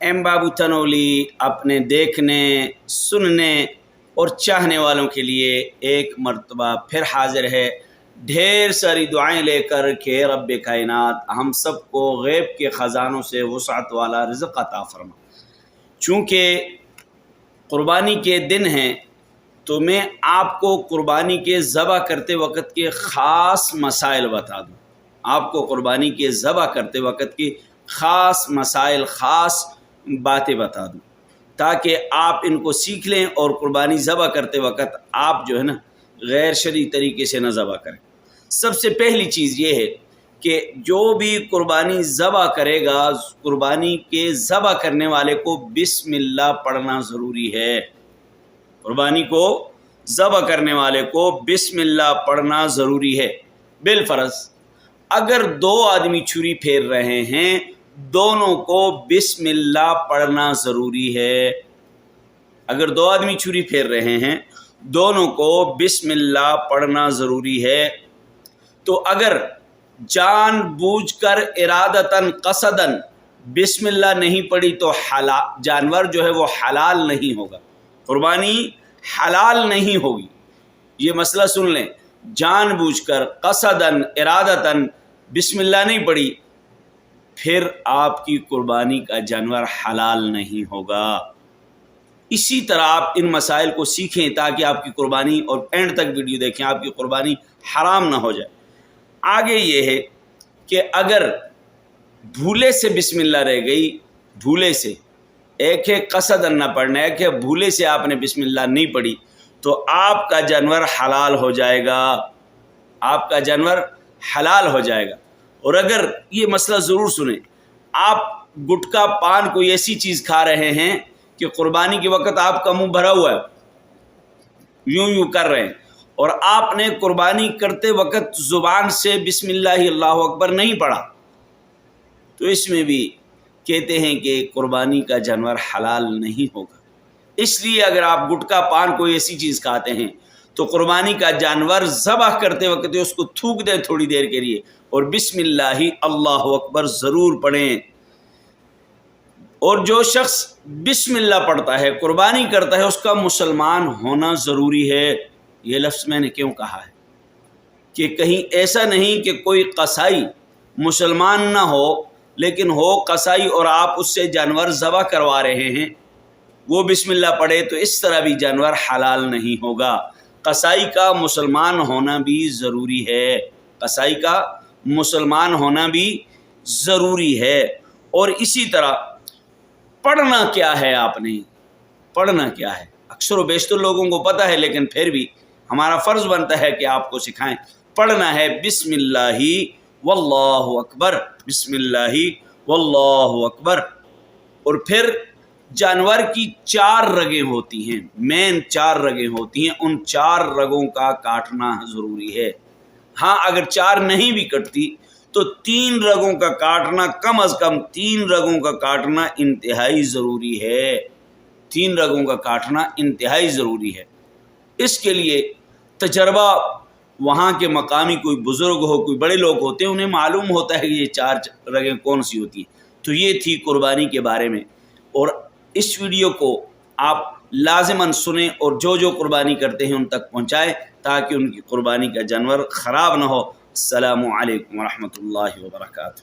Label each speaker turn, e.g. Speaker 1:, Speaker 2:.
Speaker 1: M بابو تنولی اپنے دیکھنے، سننے اور چاہنے والوں کے لیے ایک مرتبہ پھر حاضر ہے، ڈھیر ساری دعائیں لے کر کہ رب کائنات ہم سب کو غیب کے خزانوں سے وسعت والا رزق عطا فرما۔ چونکہ قربانی کے دن ہیں تو میں آپ کو قربانی کے ذبح کرتے وقت کے خاص مسائل بتا دوں، آپ کو قربانی کے ذبح کرتے وقت کی خاص مسائل، خاص باتیں بتا دوں تاکہ آپ ان کو سیکھ لیں اور قربانی ذبح کرتے وقت آپ جو ہے نا غیر شرعی طریقے سے نہ ذبح کریں۔ سب سے پہلی چیز یہ ہے کہ جو بھی قربانی ذبح کرے گا، قربانی کے ذبح کرنے والے کو بسم اللہ پڑھنا ضروری ہے۔ قربانی کو ذبح کرنے والے کو بسم اللہ پڑھنا ضروری ہے بالفرض۔ اگر دو آدمی چھری پھیر رہے ہیں، دونوں کو بسم اللہ پڑھنا ضروری ہے۔ اگر دو آدمی چھری پھیر رہے ہیں، دونوں کو بسم اللہ پڑھنا ضروری ہے۔ تو اگر جان بوجھ کر ارادتاً قصداً بسم اللہ نہیں پڑھی تو جانور جو ہے وہ حلال نہیں ہوگا، قربانی حلال نہیں ہوگی۔ یہ مسئلہ سن لیں، جان بوجھ کر قصداً ارادتاً بسم اللہ نہیں پڑھی پھر آپ کی قربانی کا جانور حلال نہیں ہوگا۔ اسی طرح آپ ان مسائل کو سیکھیں تاکہ آپ کی قربانی، اور اینڈ تک ویڈیو دیکھیں، آپ کی قربانی حرام نہ ہو جائے۔ آگے یہ ہے کہ اگر بھولے سے بسم اللہ رہ گئی، بھولے سے، ایک ہے قصداً نہ پڑھنا، ایک ہے بھولے سے آپ نے بسم اللہ نہیں پڑھی، تو آپ کا جانور حلال ہو جائے گا، آپ کا جانور حلال ہو جائے گا۔ اور اگر یہ مسئلہ ضرور سنیں، آپ گٹکا پان کوئی ایسی چیز کھا رہے ہیں کہ قربانی کے وقت آپ کا منہ بھرا ہوا ہے، یوں یوں کر رہے ہیں، اور آپ نے قربانی کرتے وقت زبان سے بسم اللہ اللہ اکبر نہیں پڑھا، تو اس میں بھی کہتے ہیں کہ قربانی کا جانور حلال نہیں ہوگا۔ اس لیے اگر آپ گٹکا پان کوئی ایسی چیز کھاتے ہیں تو قربانی کا جانور ذبح کرتے وقت اس کو تھوک دیں تھوڑی دیر کے لیے، اور بسم اللہ اللہ اکبر ضرور پڑھیں۔ اور جو شخص بسم اللہ پڑھتا ہے، قربانی کرتا ہے، اس کا مسلمان ہونا ضروری ہے۔ یہ لفظ میں نے کیوں کہا ہے کہ کہیں ایسا نہیں کہ کوئی قصائی مسلمان نہ ہو لیکن ہو قصائی اور آپ اس سے جانور ذبح کروا رہے ہیں، وہ بسم اللہ پڑھے تو اس طرح بھی جانور حلال نہیں ہوگا۔ قصائی کا مسلمان ہونا بھی ضروری ہے، قصائی کا مسلمان ہونا بھی ضروری ہے۔ اور اسی طرح پڑھنا کیا ہے، آپ نے پڑھنا کیا ہے، اکثر و بیشتر لوگوں کو پتہ ہے لیکن پھر بھی ہمارا فرض بنتا ہے کہ آپ کو سکھائیں۔ پڑھنا ہے بسم اللہ واللہ اکبر، بسم اللہ واللہ اکبر۔ اور پھر جانور کی 4 رگیں ہوتی ہیں، مین 4 رگیں ہوتی ہیں، ان 4 رگوں کا کاٹنا ضروری ہے۔ ہاں اگر 4 نہیں بھی کٹتی تو 3 رگوں کا کاٹنا، کم از کم 3 رگوں کا کاٹنا انتہائی ضروری ہے، 3 رگوں کا کاٹنا انتہائی ضروری ہے۔ اس کے لیے تجربہ، وہاں کے مقامی کوئی بزرگ ہو، کوئی بڑے لوگ ہوتے ہیں، انہیں معلوم ہوتا ہے کہ یہ 4 رگیں کون سی ہوتی ہیں۔ تو یہ تھی قربانی کے بارے میں، اور اس ویڈیو کو آپ لازماً سنیں اور جو جو قربانی کرتے ہیں ان تک پہنچائیں تاکہ ان کی قربانی کا جانور خراب نہ ہو۔ السلام علیکم ورحمۃ اللہ وبرکاتہ۔